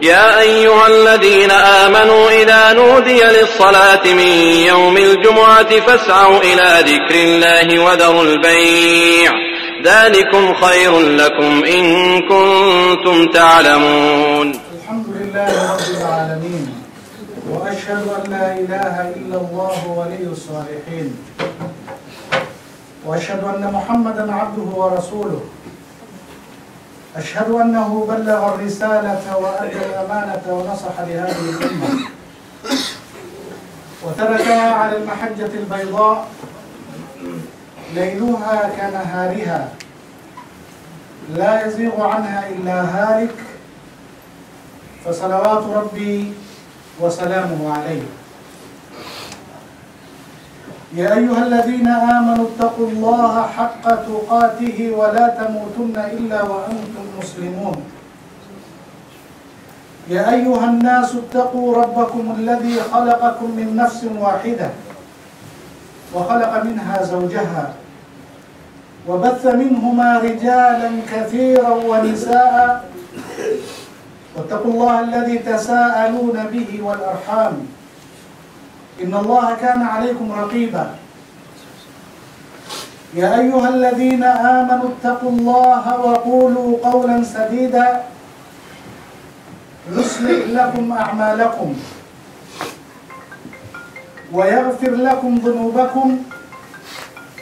يا أيها الذين آمنوا إذا نودي للصلاة من يوم الجمعة فاسعوا إلى ذكر الله وذروا البيع ذلكم خير لكم إن كنتم تعلمون. الحمد لله رب العالمين، وأشهد أن لا إله إلا الله ولي الصالحين، وأشهد أن محمدا عبده ورسوله. أشهد أنه بلغ الرسالة وأدى الأمانة ونصح لهذه الأمة وتركها على المحجة البيضاء ليلها كنهارها لا يزيغ عنها إلا هالك، فصلوات ربي وسلامه عليه. يا أيها الذين آمنوا اتقوا الله حق تقاته ولا تموتن إلا وأنتم مسلمون. يا أيها الناس اتقوا ربكم الذي خلقكم من نفس واحدة وخلق منها زوجها وبث منهما رجالا كثيرا ونساء، واتقوا الله الذي تساءلون به والأرحام إن الله كان عليكم رقيبا. يا أيها الذين آمنوا اتقوا الله وقولوا قولا سديدا يصلح لكم أعمالكم ويغفر لكم ذنوبكم،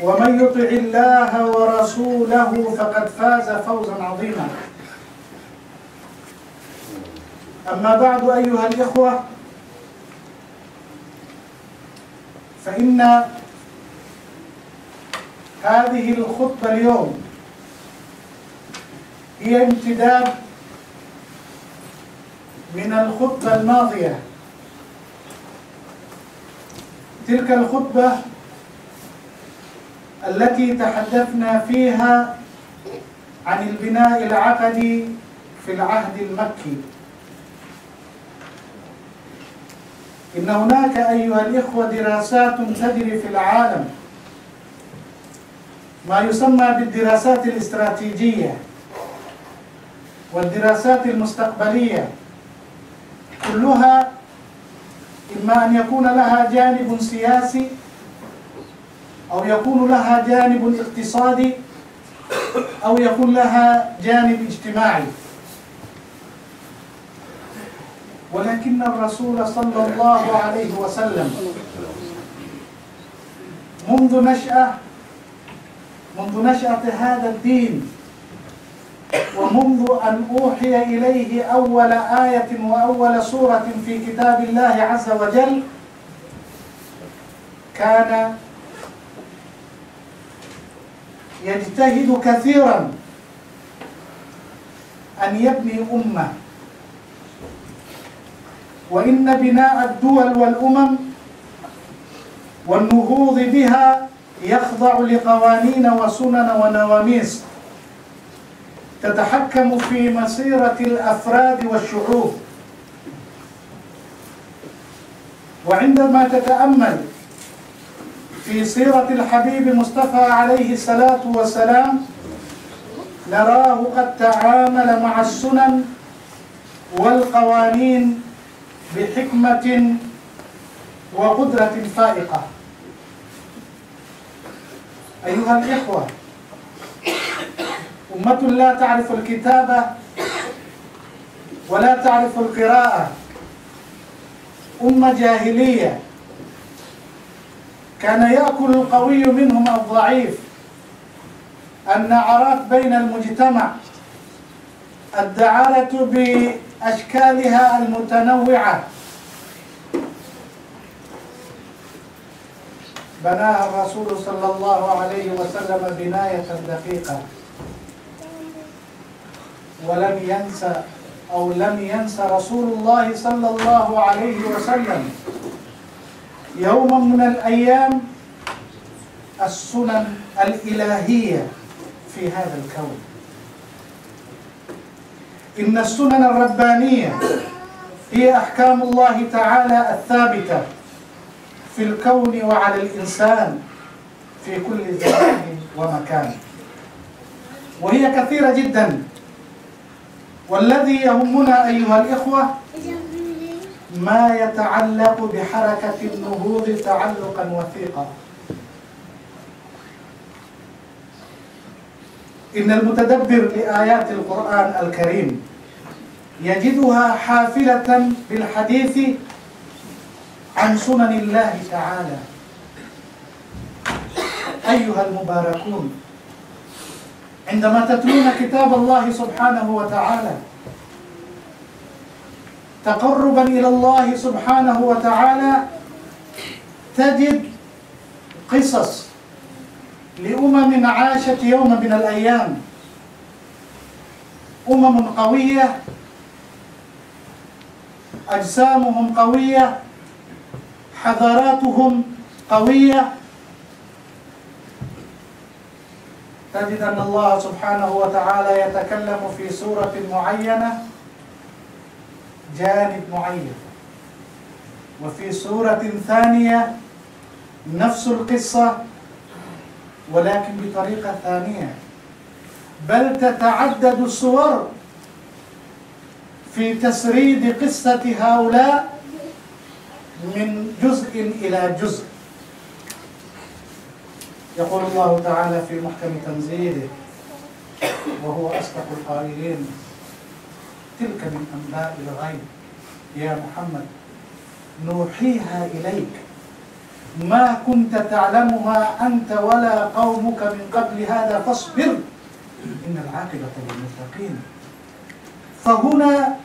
ومن يطع الله ورسوله فقد فاز فوزا عظيما. أما بعد أيها الإخوة، فإن هذه الخطبة اليوم هي امتداد من الخطبة الماضية. تلك الخطبة التي تحدثنا فيها عن البناء العقدي في العهد المكي. إن هناك أيها الإخوة دراسات تجري في العالم، ما يسمى بالدراسات الاستراتيجية والدراسات المستقبلية، كلها إما أن يكون لها جانب سياسي أو يكون لها جانب اقتصادي أو يكون لها جانب اجتماعي. ولكن الرسول صلى الله عليه وسلم منذ نشأة هذا الدين ومنذ أن أوحي إليه أول آية وأول سورة في كتاب الله عز وجل كان يجتهد كثيرا أن يبني أمة. وإن بناء الدول والأمم والنهوض بها يخضع لقوانين وسنن ونواميس تتحكم في مسيرة الأفراد والشعوب. وعندما تتأمل في سيرة الحبيب مصطفى عليه الصلاة والسلام نراه قد تعامل مع السنن والقوانين بحكمة وقدرة فائقة. أيها الإخوة، أمة لا تعرف الكتابة ولا تعرف القراءة، أمة جاهلية، كان يأكل القوي منهم الضعيف، النعرات بين المجتمع، الدعارة بأشكالها المتنوعة، بناها الرسول صلى الله عليه وسلم بناية دقيقة، لم ينسى رسول الله صلى الله عليه وسلم يوما من الأيام السنن الإلهية في هذا الكون. إن السنن الربانية هي أحكام الله تعالى الثابتة في الكون وعلى الإنسان في كل زمان ومكان، وهي كثيرة جدا والذي يهمنا أيها الإخوة ما يتعلق بحركة النهوض تعلقا وثيقا. إن المتدبر لآيات القرآن الكريم يجدها حافلة بالحديث عن سنن الله تعالى. أيها المباركون، عندما تتلون كتاب الله سبحانه وتعالى تقربا إلى الله سبحانه وتعالى تجد قصص لأمم عاشت يوم من الأيام، أمم قوية أجسامهم قوية، حضاراتهم قوية. تجد أن الله سبحانه وتعالى يتكلم في سورة معينة جانب معين، وفي سورة ثانية نفس القصة ولكن بطريقة ثانية، بل تتعدد الصور في تسريد قصة هؤلاء من جزء إلى جزء. يقول الله تعالى في محكم تنزيله وهو أصدق القائلين: تلك من أنباء الغيب يا محمد نوحيها إليك ما كنت تعلمها أنت ولا قومك من قبل هذا فاصبر إن العاقبة للمتقين. فهنا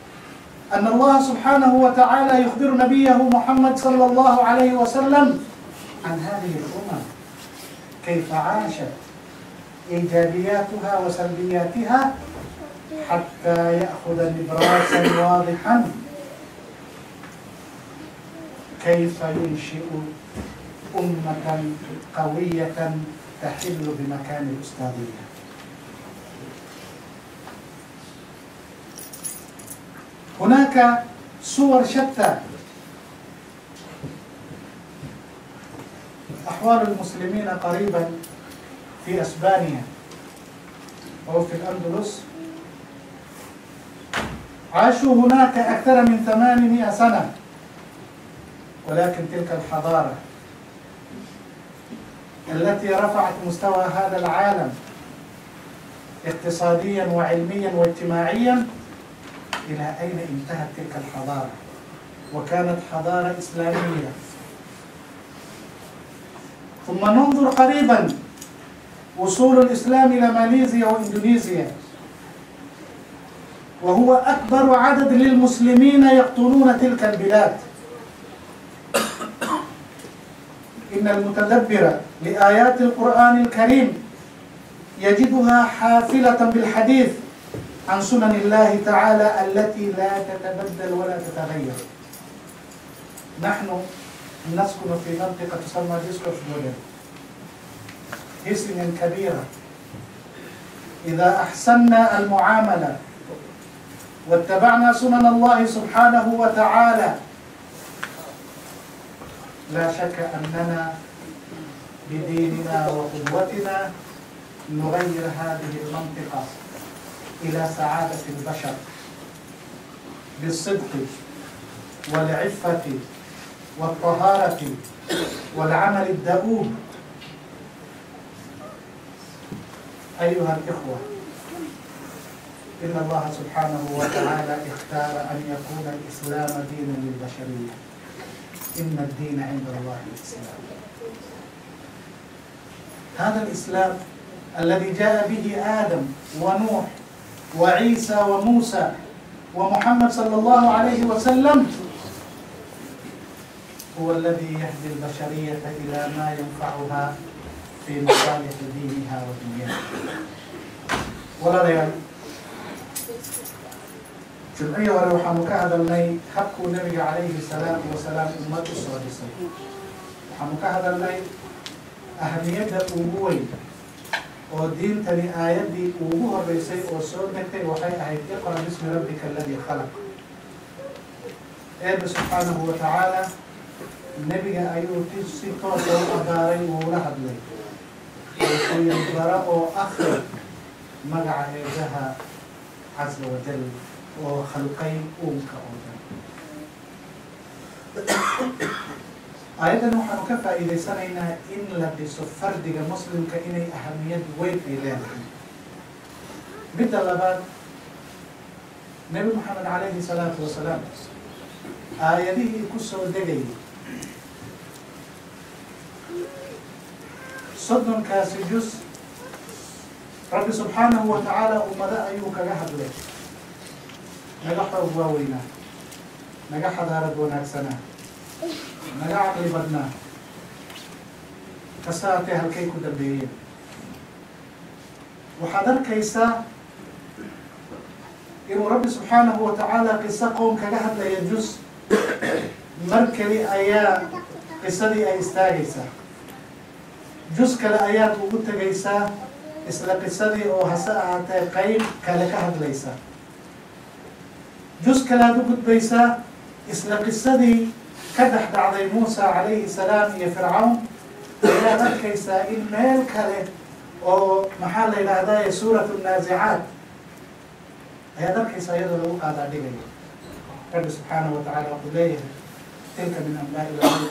أن الله سبحانه وتعالى يخبر نبيه محمد صلى الله عليه وسلم عن هذه الأمم كيف عاشت، إيجابياتها وسلبياتها، حتى يأخذ نبراسا واضحا كيف ينشئ أمة قوية تحل بمكان الأستاذية. هناك صور شتى. أحوال المسلمين قريبا في أسبانيا أو في الأندلس عاشوا هناك أكثر من 800 سنة، ولكن تلك الحضارة التي رفعت مستوى هذا العالم اقتصاديا وعلميا واجتماعيا، إلى أين انتهت تلك الحضارة؟ وكانت حضارة إسلامية. ثم ننظر قريبا وصول الإسلام إلى ماليزيا وإندونيسيا، وهو أكبر عدد للمسلمين يقطنون تلك البلاد. إن المتدبر لآيات القرآن الكريم يجدها حافلة بالحديث عن سنن الله تعالى التي لا تتبدل ولا تتغير. نحن نسكن في منطقة تسمى ديسكوف دولين، هيسلين كبيرة. إذا أحسننا المعاملة واتبعنا سنن الله سبحانه وتعالى لا شك أننا بديننا وقدوتنا نغير هذه المنطقة إلى سعادة البشر بالصدق والعفة والطهارة والعمل الدؤوب. أيها الإخوة، إن الله سبحانه وتعالى اختار أن يكون الإسلام دينا للبشرية. إن الدين عند الله الإسلام. هذا الإسلام الذي جاء به آدم ونوح وعيسى وموسى ومحمد صلى الله عليه وسلم هو الذي يهدي البشرية إلى ما ينفعها في مصالح دينها ودنياها. ولا ريال جمعية وروحة مكاهدة حق النبي عليه الصلاة والسلام أمة السادسة وحمكاهدة لي أهمية أبوي ودين تني آيات دي أبوها بيسي وسود نكتي وحي أهيد اقرأ باسم ربك الذي خلق. إيه سبحانه وتعالى النبي أيوه تيسي توسع أداري ولهد لي وينبرأ أخر مقع إيجها عز وجل وخلقي أمك أولا. أيضا نحن كفى إذا سنينا إن لبس فردك مسلم كإني أهمية وين إليه بالدلبات نبي محمد عليه الصلاة والسلام آياته كسر دقي صدن كاسجس رب سبحانه وتعالى أمدا أيوك جهد له نجح أبوينا نجح دارد ونكسنا نجح عقل بدنا كساته هالكي كدبيه وحضر كيسا إنه رب سبحانه وتعالى قصة قوم كجهد لا يجوز مركلي آيات قصة دي أيستاجيسا جزء كلا آيات وقلت جيسا إسلا قصة دي أو هساء تقيم كلا كهد ليسا جزء كلا دوقت بيسا إسلا قصة دي كدح بعد موسى عليه السلام يا فرعون إلى مركيسا إن ميل كلا أو محل إلى هدايا سورة النازعات هي مركيسا يدلو قادة دقيقة رب سبحانه وتعالى قليه تلك من أنباء الغيب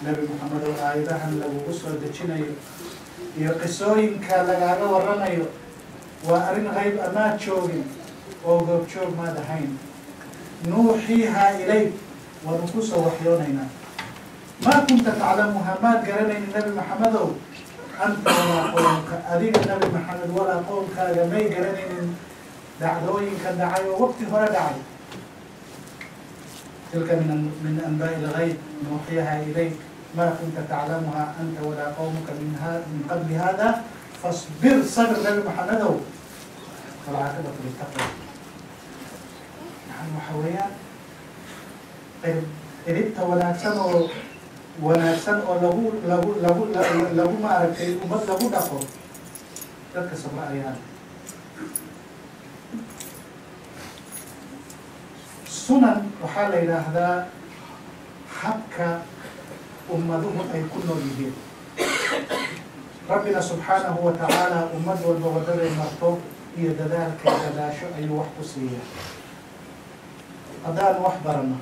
نبي محمد وآيدها لو أسر دجينيو iyo qisooyinka lagaaga warramayo waa arrin qayb amaad joogin oo goobjoog maad ahayn nuuxiihaa ilayk waanu ku soo waxyoonaynaa maa kunta taclamuhaa maad garanaynin nebi maxamedow anta walaa qowmka adiga nebi maxamed walaa qowmkaaga may garanaynin dhacdooyinka dhacay oo waqti hore dhacay tilka min anbaa'i ilghayb nuuxiihaa ilayk ما كنت تعلمها أنت ولا قومك من قبل هذا فاصبر صبر نبي محمد والعاقبة للتقوى. نحن حويان قربت ونكسن له ما أركي ومد له دقو تلك سبع أيام. سنن وحال إلى هذا حبك أمدهم أي كل جديد ربنا سبحانه وتعالى أمد والبغدر المرتوب هي ذلك كداشو أي وحقسية أدان وحبرنا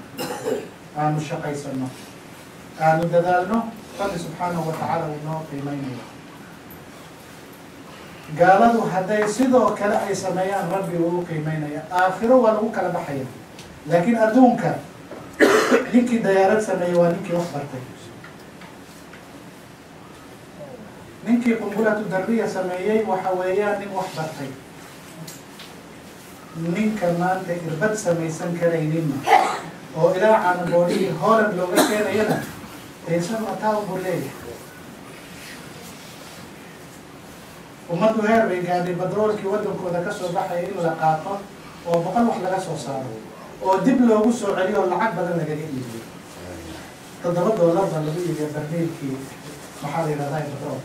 آنو شقيسنا آنو دذالنا رب سبحانه وتعالى ونوع قيمين قالوا هداي سيدو كلا أي سميان ربي ولو قيمين آخره ولو كلا بحيا لكن أدونك نيكي ديارات سميوانيكي وحبرتك نينكي قنبلة الدربية سميي وحويان نين وحبرتي نين كمان إربط سميسان كرينين أو إلى عن بولي هولد لغة كينا إنسان أتاو بولي ومدو هيربي قاعد بدرول كي ودن كودا كسو بحي إلا قاطة وبقل وحلا كسو صارو ودب لوغو سو عليه واللعب بدل لقليل يجي تضرب والله اللي بيجي برميل كي محالي لذاي بدرول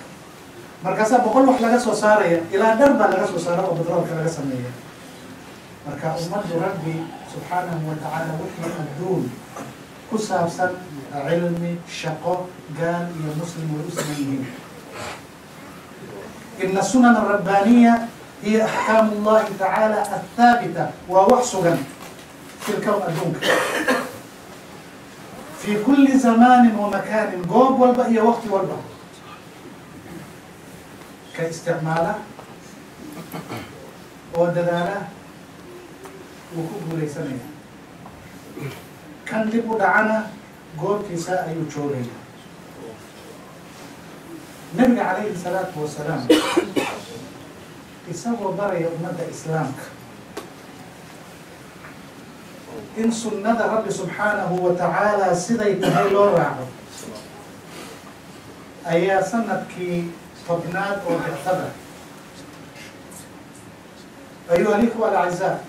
markaas boqol wax laga soo saaraya ilaa darba laga soo saaro oo badroolka laga sameeyo marka ummadu rabbi subhanahu wa ta'ala wixii adduun ku saabsan cilmi shaqo gaal iyo muslim way u sameeyeen إن السنن الربانية هي أحكام الله تعالى الثابتة ووحصا في الكون أدونك في كل زمان ومكان قوب والبقية وقت والبقية كاستعماله ودلاله وكوب ليس منه كان لبو دعنا قول كيساء يوتشوري النبي عليه الصلاة والسلام يسوى بري أمة إسلامك إن سنة رب سبحانه وتعالى سيدي تهيلو راعو أيا سنة كي فبنات وتعتبر أيها الإخوة الأعزاء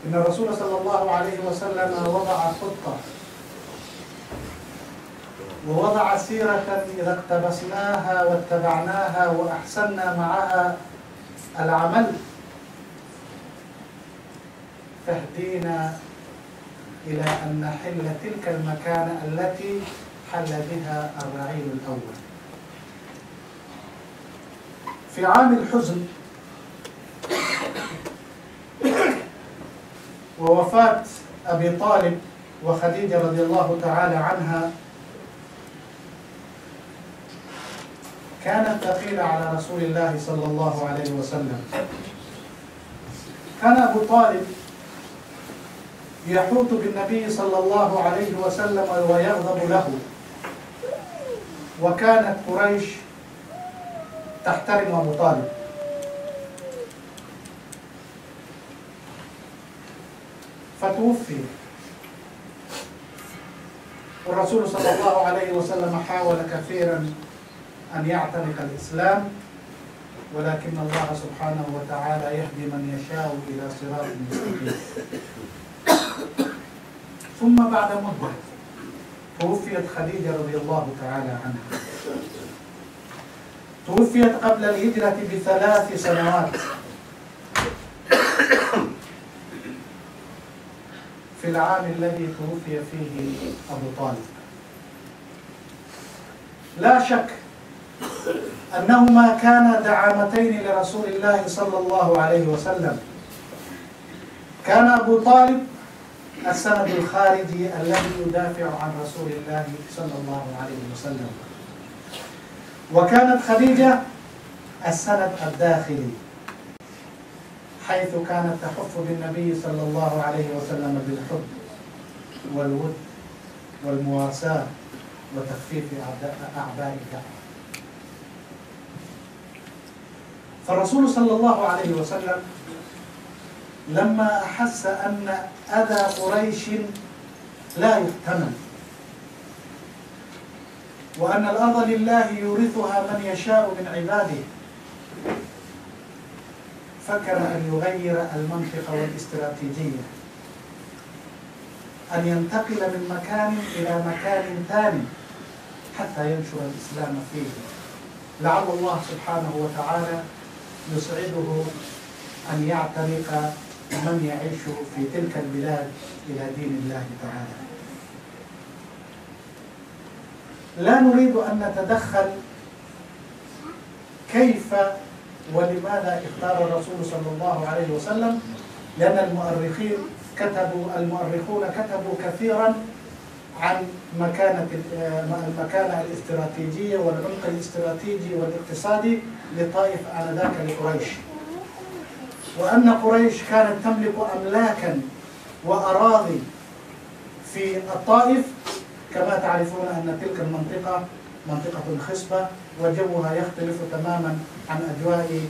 إن الرسول صلى الله عليه وسلم وضع خطة ووضع سيرة إذا اقتبسناها واتبعناها وأحسننا معها العمل تهدينا إلى أن نحل تلك المكانة التي حل بها الرعيل الأول. في عام الحزن ووفاة أبي طالب وخديجة رضي الله تعالى عنها كانت ثقيلة على رسول الله صلى الله عليه وسلم. كان أبو طالب يحوط بالنبي صلى الله عليه وسلم ويغضب له، وكانت قريش تحترم أبو طالب. فتوفي، والرسول صلى الله عليه وسلم حاول كثيرا أن يعتنق الإسلام، ولكن الله سبحانه وتعالى يهدي من يشاء إلى صراط مستقيم. ثم بعد مدة توفيت خديجة رضي الله تعالى عنها. توفيت قبل الهجرة ب3 سنوات في العام الذي توفي فيه أبو طالب. لا شك أنهما كانا دعامتين لرسول الله صلى الله عليه وسلم. كان أبو طالب السند الخارجي الذي يدافع عن رسول الله صلى الله عليه وسلم، وكانت خديجة السند الداخلي، حيث كانت تحف بالنبي صلى الله عليه وسلم بالحب والود والمواساة وتخفيف أعباء الدعوة. فالرسول صلى الله عليه وسلم لما أحس أن أذى قريش لا يحتمل، وأن الأرض لله يورثها من يشاء من عباده، فكر أن يغير المنطقة والاستراتيجية، أن ينتقل من مكان إلى مكان ثاني حتى ينشر الإسلام فيه، لعل الله سبحانه وتعالى يسعده أن يعتنق من يعيش في تلك البلاد إلى دين الله تعالى. لا نريد أن نتدخل كيف ولماذا اختار الرسول صلى الله عليه وسلم، لأن المؤرخون كتبوا كثيرا عن المكانة الاستراتيجية والعمق الاستراتيجي والاقتصادي لطائف آنذاك لقريش، وأن قريش كانت تملك أملاكا وأراضي في الطائف، كما تعرفون أن تلك المنطقة منطقة خصبة وجوها يختلف تماما عن أجواء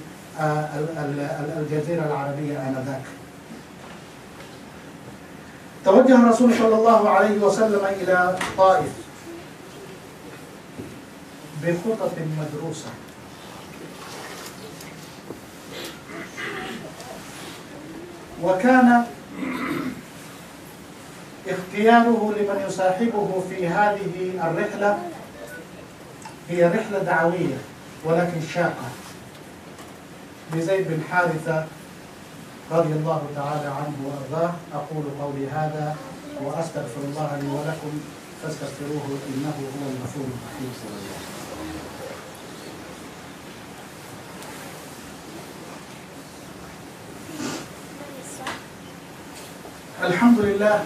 الجزيرة العربية آنذاك. توجه الرسول صلى الله عليه وسلم إلى طائف بخطط مدروسة، وكان اختياره لمن يصاحبه في هذه الرحلة هي رحلة دعوية ولكن شاقة، بزيد بن حارثة رضي الله تعالى عنه وأرضاه. أقول قولي هذا وأستغفر الله لي ولكم فاستغفروه إنه هو الغفور الرحيم. الحمد لله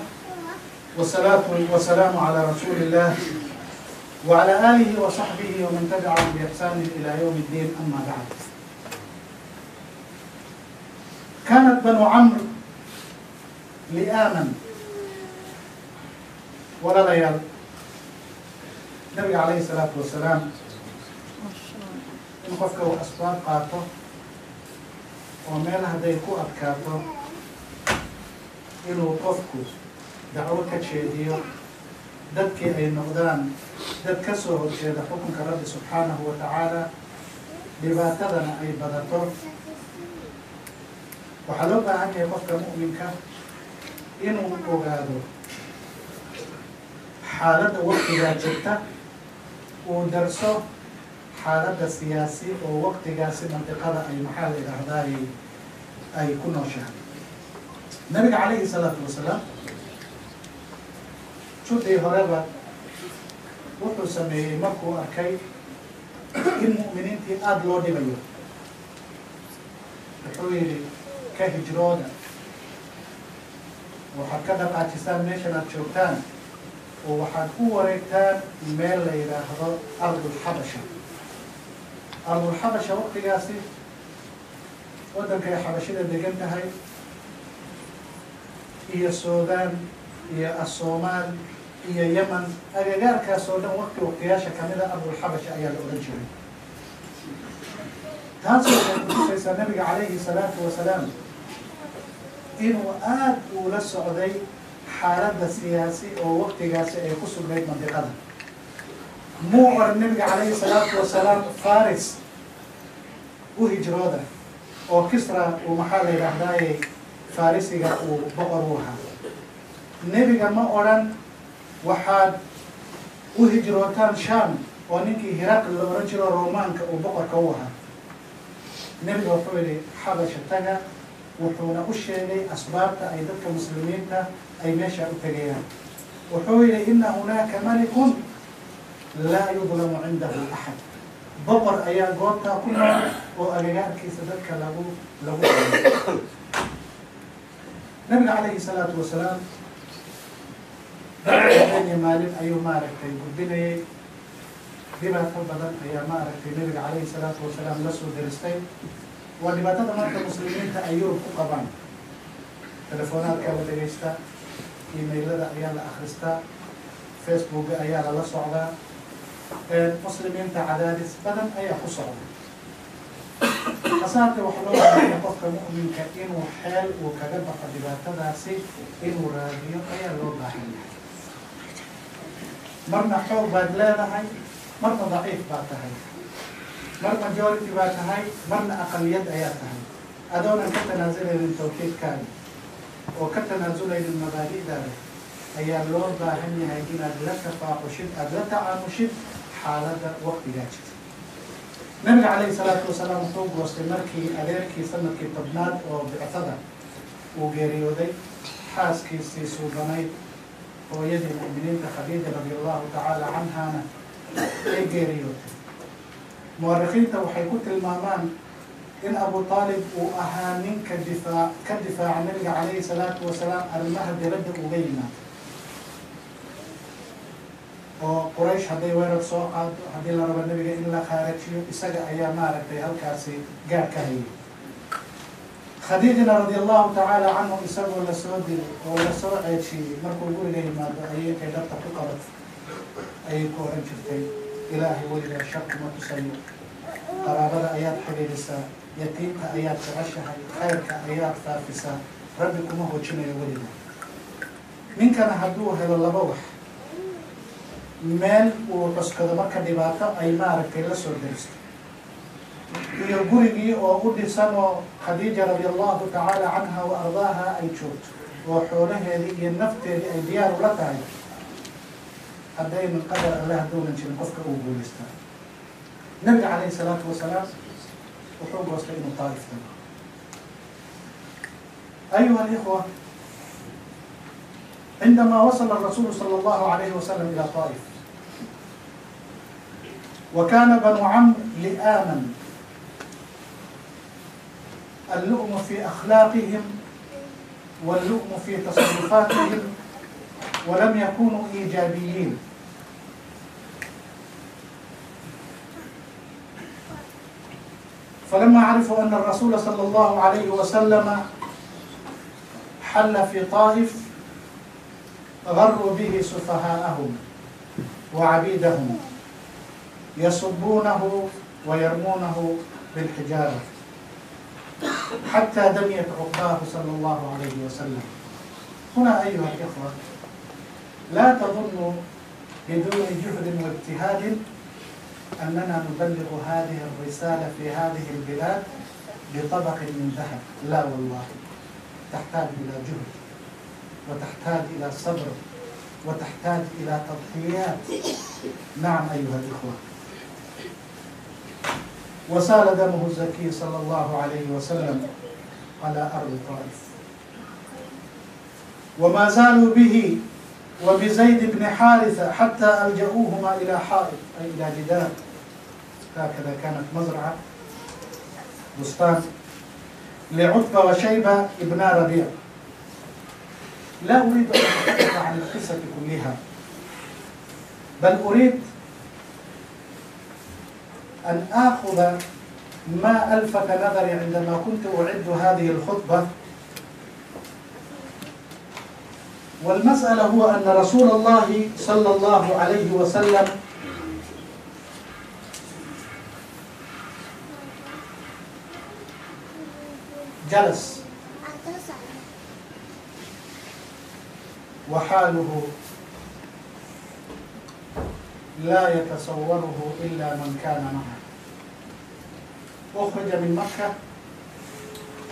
والصلاة والسلام على رسول الله وعلى آله وصحبه ومن تبعهم بإحسان إلى يوم الدين، أما بعد. كانت بنو عمرو لآمن ولا ليال النبي عليه الصلاة والسلام إن قفكوا أسباب قاطو وميلها ديكو أبكاتو إنو قفكو دعوة كتشيديو dadkii ay noqdaan dad ka soo horjeeda xukunka Rabbi subxaanahu wa tacaala, dhibaatadana ay badato. waxaa loo baahan yahay qofka mu'minka inuu ogaado xaaladda waqtigaa jirta, uu darso xaaladda siyaasi oo waqtigaasi mantiqada ay maxaa la yidhaahdaay ay ku nooshahay. nabiga calayhi salaatu wasalaam shudii horeba wuxuu sameeyey markuu arkay in mu'miniintii aada loo dhibayo, wuxuu yidhi ka hijrooda waxaad ka dhaqaajisaan meeshan aad joogtaan oo waxaad u wareegtaan meel la yidhaahdo ardulxabasha. ardulxabasha waqtigaasi waddankay xabashida degan tahay iyo suudaan iyo asoomaal iyo yeman agagaarkaas oo dhan waqtiyaasha kamida ardulxabasha ayaa la odhan jiray. taas waxay kutusaysaa nabiga calayhi salaatu wasalaam inuu aada ula socday xaaladda siyaasi oo waqtigaasi ay ku sugnayd mandiqada. muu oran nabiga calayhi salaatu wasalaam faris u hijrooda oo kisra uu maxaa la yidhaahdaaye farisiga uu boqor u ahaa. nebiga ma odhan waxaad u hijrootaan sham oo ninkii hiraql la oran jiro romaanka uu boqorka u ahaa. nebiga wuxuu yidhi xabasha taga, wuxuuna u sheegay asbaabta ay dadka muslimiinta ay meesha u tegayaan. wuxuu yidhi ina hunaaka malikun laa yudlamu cindahu axad. boqor ayaa goobtaa ku nool oo agagaarkiisa dadka lagu nabiga calayhi salaatu wasalaam dadka maalin ayuu maaragtay gudbinayay. dhibaato badan ayaa maaragtay nabiga calayhi salaatu wasalaam la soo deristay. waa dhibaatada marka muslimiinta ay Yurub ku qabaan. telefonaadka la dhegaysta, emailada ayaa la akhristaa, facebooka ayaa lala socdaa. muslimiinta cadaadis badan ayaa ku socda. hasaatee waxaa loo baahanyaa qofka mu'minka inuu xeel uu kaga baxo dhibaatadaasi inuu raadiyo ayaa loo baahan yahay. marna xoog baad leedahay, marna daciif baad tahay, mar majority baad tahay, marna aqaliyad ayaa tahay. adoonan ka tanaazulaynin tawxiidkaaga oo ka tanaazulaynin mabaadi'daada ayaa loo baahan yahay inaad la tafaaqushid, aada la tacaamushid xaaladda waqtigaa jirta. nabiga calayhi salaatu wasalaam wuxuu goostay markii adeerkii sanadkii tobnaad oo bictada uu geeriyooday. xaaskiisii suubanayd hooyadii mu'miniinta khadiija radi allahu tacaala canhaana ay geeriyootay. mu'arikhiinta waxay ku tilmaamaan in abu aalib uu ahaa ninka ka difaaca nabiga calayhi salaatu wasalaam arrimaha dibadda uga yimaado. oo quraysh hadday weerar soo qaado, haddii la rabo nabiga in la khaarajiyo, isaga ayaa maaragtay halkaasi gaar ka hayay. khadiijana radi allahu tacaala canhu isagoo lasoo dilay oo lasoo ceejiyey markuu guriga yimaado ayay intay dhabta ku qabato ayay ku oran jirtay ilaahay weligaa shar kuma tusayo, qaraabada ayaad xidhiidhisaa, yatiimka ayaad jeceshahay, khayrka ayaad faafisaa, rabbi kuma hojinayo weliga. ninkana hadduu helo laba wax, meel uu cuskado marka dhibaato ay maaragtay la soo deristo, iyo gurigii oo u dhisan oo khadiija radi allahu tacaala canha wa ardaaha ay joogto oo xoolaheedii iyo nafteedii ay diyaar ula tahay, haddaynan qadar allah hadduunan jirin qofka uu guulaystaa. nabiga calayhi salaatu wasalaam wuxuu goostay inuu taa'if tago. ayuha alikhwa, عندما وصل الرسول صلى الله عليه وسلم إلى طائف وكان بنو عمرو لئاما، اللؤم في أخلاقهم واللؤم في تصرفاتهم، ولم يكونوا إيجابيين. فلما عرفوا أن الرسول صلى الله عليه وسلم حل في طائف غروا به سفهاءهم وعبيدهم يصبونه ويرمونه بالحجارة حتى دميت عقباه صلى الله عليه وسلم. هنا أيها الإخوة لا تظنوا بدون جهد واجتهاد أننا نبلغ هذه الرسالة في هذه البلاد بطبق من ذهب، لا والله، تحتاج إلى جهد وتحتاج إلى صبر وتحتاج إلى تضحيات. نعم أيها الإخوة. وسال دمه الزكي صلى الله عليه وسلم على أرض طائف، وما زالوا به وبزيد بن حارثة حتى ألجأوهما إلى حائط أي إلى جدار. هكذا كانت مزرعة بستان لعتبة وشيبة ابن ربيع. لا أريد أن أتحدث عن القصة كلها، بل أريد أن آخذ ما ألفت نظري عندما كنت أعد هذه الخطبة. والمسألة هو أن رسول الله صلى الله عليه وسلم جلس وحاله لا يتصوره إلا من كان معه. أخرج من مكة،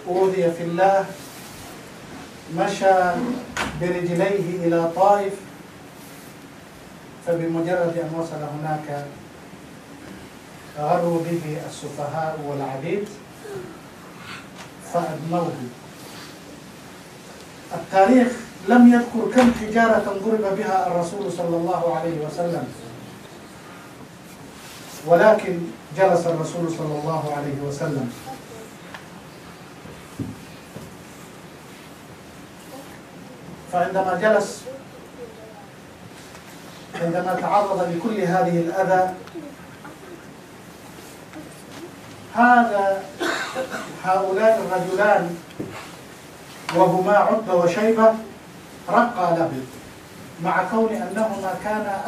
أوذي في الله، مشى برجليه إلى طائف، فبمجرد أن وصل هناك غروا به السفهاء والعبيد فأدموه. التاريخ لم يذكر كم حجارة ضرب بها الرسول صلى الله عليه وسلم، ولكن جلس الرسول صلى الله عليه وسلم فعندما جلس، عندما تعرض لكل هذه الأذى، هؤلاء الرجلان وهما عتبة وشيبة رقى له، مع كون أنهما كانا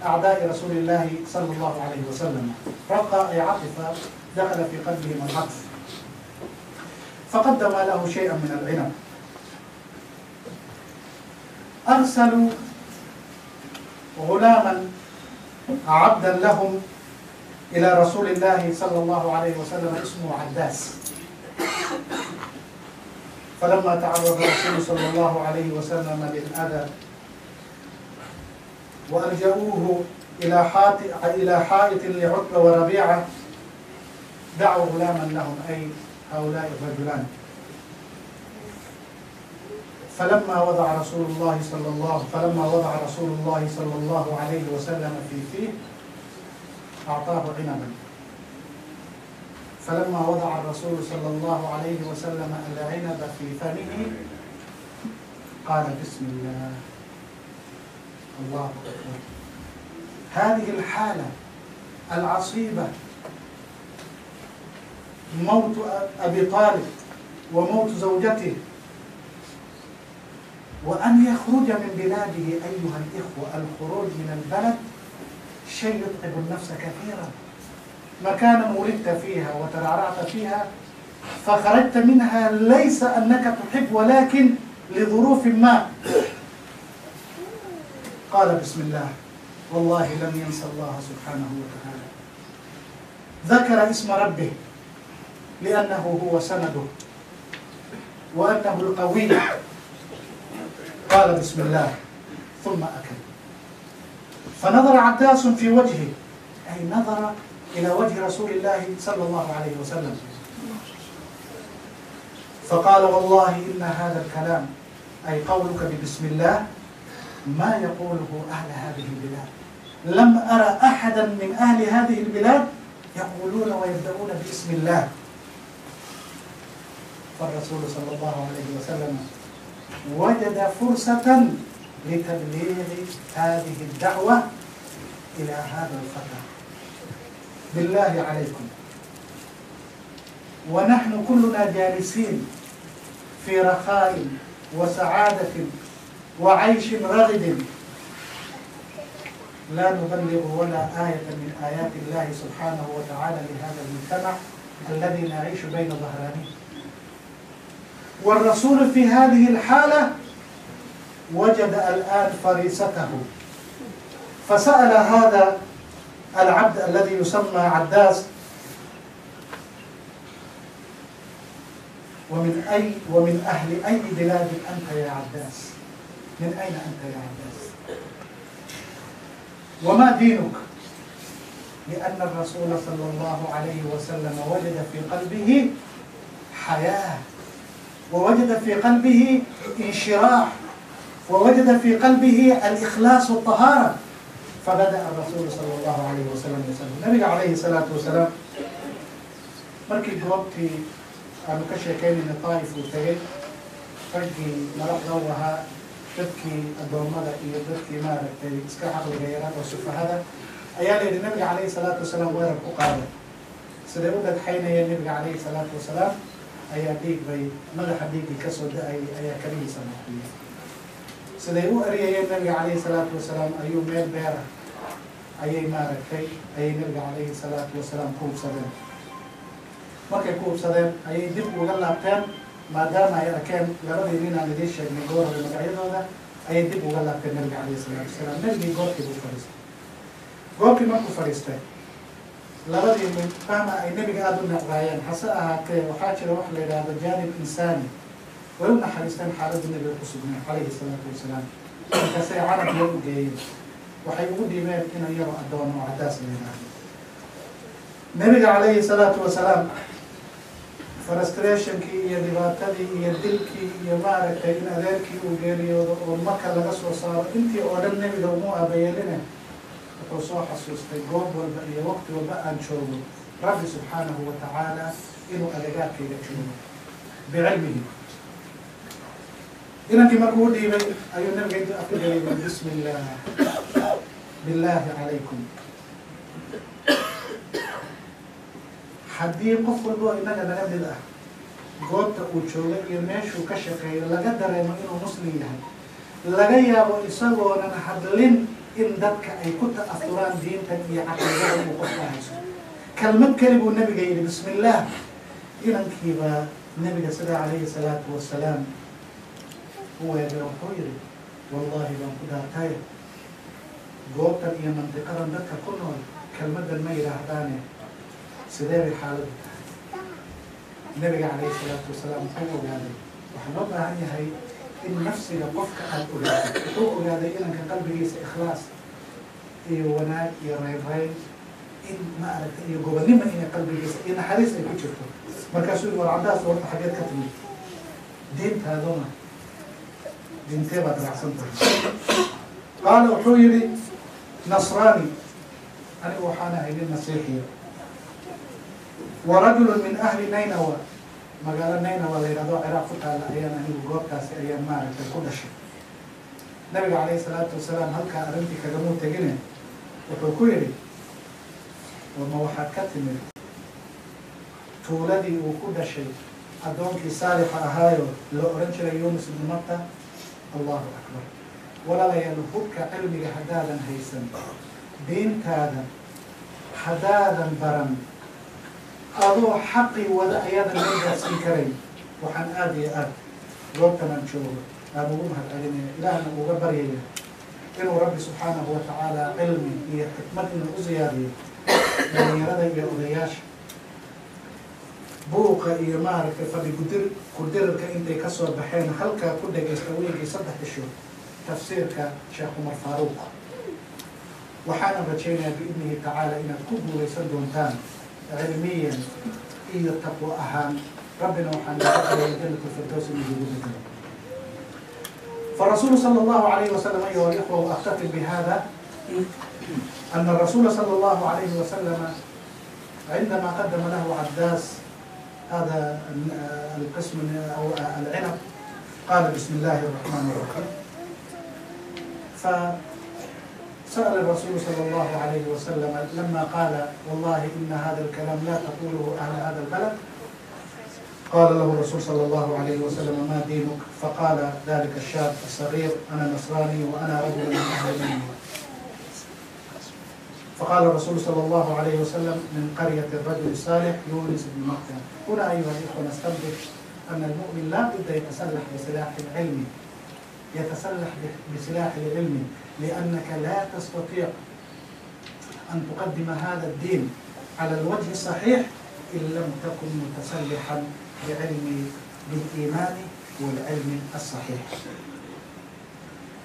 أعداء رسول الله صلى الله عليه وسلم. رقى أي عطف، دخل في قلبهم العطف، فقدم له شيئا من العنب. أرسلوا غلاما عبدا لهم إلى رسول الله صلى الله عليه وسلم اسمه عداس. فلما تعرض الرسول صلى الله عليه وسلم للأذى وألجأوه إلى حائط لعتبة وربيعة، دعوا غلاما لهم، أي هؤلاء الرجلان. فلما وضع رسول الله صلى الله عليه وسلم في فيه أعطاه عنبا. فلما وضع الرسول صلى الله عليه وسلم العنب في فمه قال بسم الله، الله أكبر. هذه الحالة العصيبة، موت أبي طالب وموت زوجته، وأن يخرج من بلاده. أيها الإخوة، الخروج من البلد شيء يتعب النفس كثيرا. مكانا ولدت فيها وترعرعت فيها، فخرجت منها ليس أنك تحب، ولكن لظروف ما. قال بسم الله، والله لم ينسى الله سبحانه وتعالى. ذكر اسم ربه لأنه هو سنده وأنه القوي. قال بسم الله ثم أكل. فنظر عداس في وجهه، أي نظر إلى وجه رسول الله صلى الله عليه وسلم، فقال والله إن هذا الكلام، أي قولك ببسم الله، ما يقوله أهل هذه البلاد. لم أرى أحدا من أهل هذه البلاد يقولون ويبدأون باسم الله. فالرسول صلى الله عليه وسلم وجد فرصة لتبليغ هذه الدعوة إلى هذا الفتى. بالله عليكم، ونحن كلنا جالسين في رخاء وسعادة وعيش رغد، لا نبلغ ولا آية من آيات الله سبحانه وتعالى لهذا المجتمع الذي نعيش بين ظهرانيه. والرسول في هذه الحالة وجد الآن فريسته، فسأل هذا العبد الذي يسمى عداس: ومن أهل أي بلاد أنت يا عداس؟ من أين أنت يا عداس؟ وما دينك؟ لأن الرسول صلى الله عليه وسلم وجد في قلبه حياة، ووجد في قلبه انشراح، ووجد في قلبه الإخلاص والطهارة. فبدأ الرسول صلى الله عليه وسلم يسلم. النبي عليه الصلاة والسلام markii goobtii aanu ka sheekaynayna Taif uu tagay raggii madaxda u ahaa dadkii addoommada iyo dadkii maaragtay iska caqliga yaraan oo sufahada ayaa la yidhi nabiga calayhi salaatu wasalaam weerar ku qaaday siday u dhagxaynayeen nabiga calayhi salaatu wasalaam ayaa dhiig bay madaxa dhiiggii kasoo da-ay ayaa kaligiisa noqdiyey siday u eriyayeen nabiga calayhi salaatu wasalaam ayuu meel beera ayay maaragtay ayay nabiga calayhi salaatu wasalaam ku hubsadeen markay ku hubsadeen ayay dib uga laabteen maadaama ay arkeen labadii nin aan idiin sheegnay goorada magacyadooda ayay dib uga laabteen nabiga calayhi salaatu wasalaam nabigii goorkii buu fadhiistay goorkii markuu fadhiistay labadii nin fahma ay nabiga aada u necdaayeen hase ahaatee waxaa jira wax la yidhaahdo jaanib insaani way u naxariisteen xaaladda nabiga ku sugnay calayhi salaatu wasalaam markaasay carab iyo u geeyeen waxay ugu dhiibeen inuu yaro addoon oo cadaas la yidhaahdo nabiga calayhi salaatu wasalaam frustrationkii iyo dhibaatadii iyo dilkii iyo maaragtay in adeerkii uu geeriyoodo oo maka laga soo saaro intii oo dhan nebiga umu abayeeline wuxuu soo xasuustay goob walba iyo waqti walba aan joogo rabbi subxaanahu wa tacaala inuu adegaarkayga joogo bicilmihi inankii markuu u dhiibay ayuu nabiga intuu afkagelay bismi illah billaahi calaykum haddii qof walba oo innaga naga mid ah goobta uu jooga iyo meeshuu ka shaqeeyo laga dareemo inuu muslim yahay laga yaabo isagoonan hadlin in dadka ay ku ta'asuraan diintan iyo caqiidada inuu qofka hayso kalmad keli buu nabiga yidhi bismi illaah inankiibaa nabiga sida calayhi salaatu wasalaam u weegay wuxuu yidhi wallaahi baan ku dhaartay goobtan iyo mandiqadan dadka ku nool kelmadan ma yidhaahdaane sidee bay xaaladu tahay nabiga calayhi salaatu wasalaam wuxuu ogaaday waxaa loo baahan yahay in nafsiga qofka aada ogaaday wuxuu ogaaday inanka qalbigiisa ikhlaas iyo wanaag iyo reynreyn in maaragtay iyo gobonnimo inay qalbigiisa iyo naxariis ay ku jirto markaasuu yidhi war caddaas warta xageed ka timid diintaaduna diintee baad raacsan tahay qaala wuxuu yidhi nasraani anigu waxaan ahay nin masiixiya warajulu min ahli naynawa magaalo naynawa la yidhahdo ciraaq ku taala ayaan anigu goobtaasi ayaan maaragtay ku dhashay nabiga calayhi salaatu wasalaam halkaa arrintii kagamuu tegine wuxuu ku yidhi warma waxaad ka timid tuuladii uu ku dhashay addoonkii saalixa ahaayo la oran jiray yuunus ibnu matta allahu akbar walaalayaal hubka cilmiga haddaadan haysan diintaadan haddaadan baran adoo xaqii wada ayaadan loo gaarsiin karayn waxaan aada iyo aad goobtan aan joogo aan ugu mahadcelinaya ilaahna uga baryaya inuu rabbi subxaanahu wa tacaala cilmi iyo xikmad inuu u ziyaadiyo dhalinyarada iyo odayaasha buuqa iyo maaragtay fadhi kudirirka intay kasoo baxeen halkaa ku dhegaysta weygii 3 cisho tafsiirka sheekh cumar faaruuq waxaana rajaynayaa biidnihi tacaala inaad ku guulaysan doontaan علميا هي تقوى أهم ربنا وحنا جنة الفردوس من جهودنا. فالرسول صلى الله عليه وسلم أيها الإخوة وأختتم بهذا أن الرسول صلى الله عليه وسلم عندما قدم له عداس هذا القسم أو العنب قال بسم الله الرحمن الرحيم. سأل الرسول صلى الله عليه وسلم لما قال والله إن هذا الكلام لا تقوله أهل هذا البلد قال له الرسول صلى الله عليه وسلم ما دينك؟ فقال ذلك الشاب الصغير أنا نصراني وأنا رجل من أهل الدنيا. فقال الرسول صلى الله عليه وسلم من قرية الرجل الصالح يونس بن متى. هنا أيها الإخوة نستنبط أن المؤمن لا بد يتسلح بسلاح العلم يتسلح بسلاح العلم لأنك لا تستطيع أن تقدم هذا الدين على الوجه الصحيح إن لم تكن متسلحا بالإيمان والعلم الصحيح.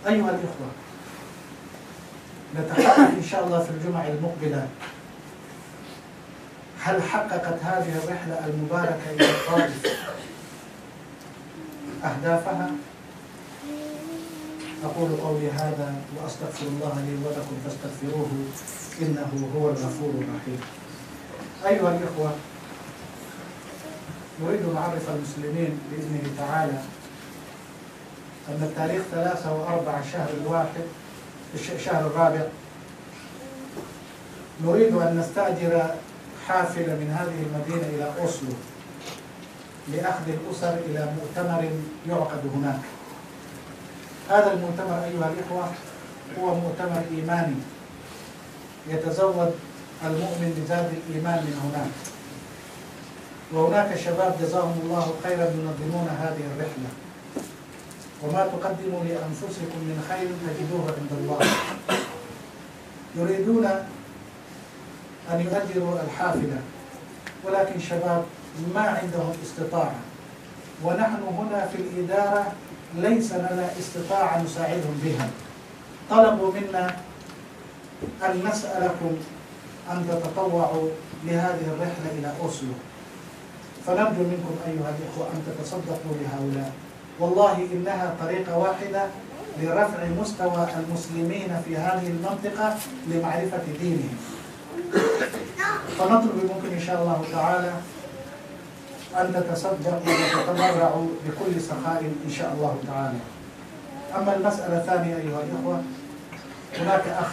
أيها الإخوة نتحدث إن شاء الله في الجمعة المقبلة هل حققت هذه الرحلة المباركة إلى الطائف أهدافها؟ أقول قولي هذا وأستغفر الله لي ولكم فاستغفروه إنه هو الغفور الرحيم. أيها الإخوة نريد نعرف المسلمين بإذنه تعالى أن التاريخ 3 و4 الشهر الرابع نريد أن نستأجر حافلة من هذه المدينة إلى أوسلو لأخذ الأسر إلى مؤتمر يعقد هناك. هذا المؤتمر أيها الإخوة هو مؤتمر إيماني يتزود المؤمن بزاد الإيمان من هناك، وهناك شباب جزاهم الله خيرا ينظمون هذه الرحلة، وما تقدموا لأنفسكم من خير تجدوه عند الله. يريدون أن يؤجروا الحافلة، ولكن شباب ما عندهم استطاعة، ونحن هنا في الإدارة ليس لنا استطاعة نساعدهم بها. طلبوا منا أن نسألكم أن تتطوعوا لهذه الرحلة إلى أوسلو، فنرجو منكم أيها الإخوة أن تتصدقوا لهؤلاء. والله إنها طريقة واحدة لرفع مستوى المسلمين في هذه المنطقة لمعرفة دينهم. فنطلب منكم إن شاء الله تعالى أن تتصدقوا وتتبرعوا بكل سخاء إن شاء الله تعالى. أما المسألة الثانية أيها الإخوة، هناك أخ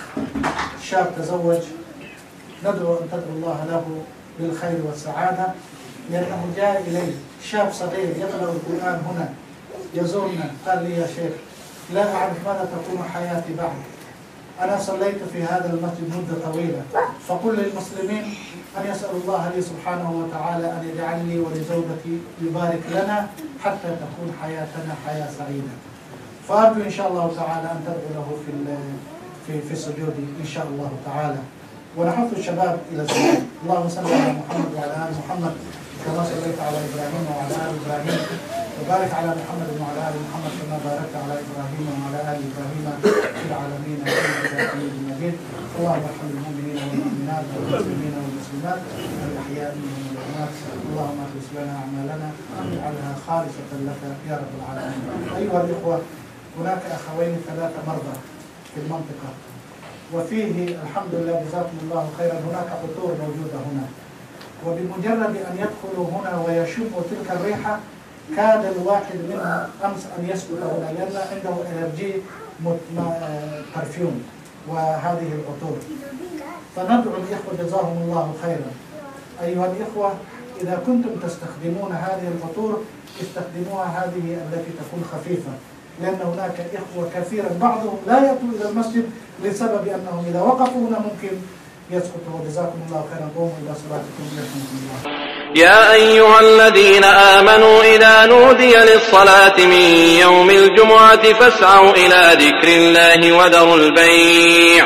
شاب تزوج، ندعو أن تدعو الله له بالخير والسعادة، لأنه جاء إلي شاب صغير يقرأ القرآن هنا يزورنا، قال لي يا شيخ لا أعرف ماذا تكون حياتي بعد، أنا صليت في هذا المسجد مدة طويلة، فقل للمسلمين أن يسأل الله لي سبحانه وتعالى أن يجعلني ولزوجتي يبارك لنا حتى تكون حياتنا حياة سعيدة. فأرجو إن شاء الله تعالى أن تدعو له في السجود إن شاء الله تعالى، ونحث الشباب إلى السجود. اللهم صل على محمد وعلى آل محمد كما صليت على إبراهيم وعلى آل إبراهيم، وبارك على محمد وعلى آل محمد كما باركت على إبراهيم وعلى آل إبراهيم في العالمين إنك حميد مجيد. اللهم ارحم المؤمنين والمؤمنات والمسلمين والمسلمات الأحياء منهم والأموات. اللهم اخلص لنا أعمالنا واجعلها خالصة لك يا رب العالمين. أيها الإخوة، هناك أخوين 3 مرضى في المنطقة، وفيه الحمد لله جزاكم الله خيرا هناك عطور موجودة هنا، وبمجرد أن يدخلوا هنا ويشموا تلك الريحة كاد الواحد منهم أمس أن يسكت هنا، لأن عنده ألرجي برفيوم وهذه العطور. فندعو الإخوة جزاهم الله خيرا. أيها الإخوة، إذا كنتم تستخدمون هذه العطور استخدموها هذه التي تكون خفيفة، لأن هناك إخوة كثيرا بعضهم لا يأتوا إلى المسجد لسبب أنهم إذا وقفوا هنا ممكن يسقطوا. وجزاكم الله خيرا. قوموا إلى صلاتكم يرحمكم الله. يا أيها الذين آمنوا إذا نودي للصلاة من يوم الجمعة فاسعوا إلى ذكر الله وذروا البيع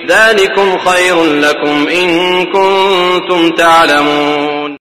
ذلكم خير لكم إن كنتم تعلمون.